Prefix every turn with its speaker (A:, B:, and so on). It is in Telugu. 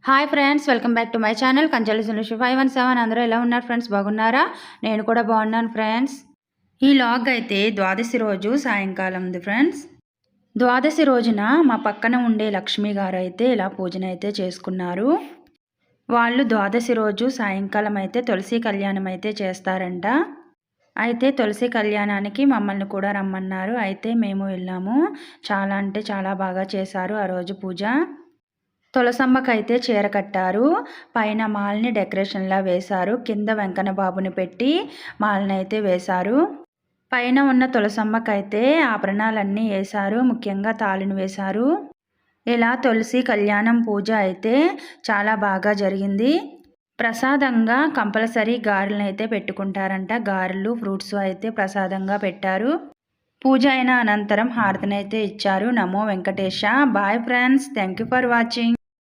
A: Hi friends, welcome back to my channel Kanchela Sunushi 517. అందరూ ఎలా ఉన్నారు ఫ్రెండ్స్? బాగున్నారా? నేను కూడా బాగున్నాను ఫ్రెండ్స్. ఈ లాగ్ అయితే ద్వాదశి రోజు సాయంకాలంది ఫ్రెండ్స్. ద్వాదశి రోజున మా పక్కన ఉండే లక్ష్మి గారు అయితే ఇలా పూజనైతే చేసుకున్నారు. వాళ్ళు ద్వాదశి రోజు సాయంకాలం అయితే తులసి కళ్యాణం అయితే చేస్తారంట. అయితే తులసి కళ్యాణానికి మమ్మల్ని కూడా రమ్మన్నారు. అయితే మేము వెళ్ళాము. చాలా అంటే చాలా బాగా చేశారు ఆ రోజు పూజ. తులసమ్మకైతే చీర కట్టారు. పైన మాలని డెకరేషన్‌లా వేశారు. కింద వెంకన్న బాబుని పెట్టి మాలనైతే వేశారు. పైన ఉన్న తులసమ్మకైతే ఆభరణాలన్నీ ఏశారు. ముఖ్యంగా తాళిని వేశారు. ఇలా తులసి కళ్యాణం పూజ అయితే చాలా బాగా జరిగింది. ప్రసాదంగా కంపల్సరీ గారెలనైతే పెట్టుకుంటారంట. గారెలు, ఫ్రూట్స్ అయితే ప్రసాదంగా పెట్టారు. పూజ అయిన అనంతరం హారతినైతే ఇచ్చారు. నమో Venkatesha. Bye friends. Thank you for watching.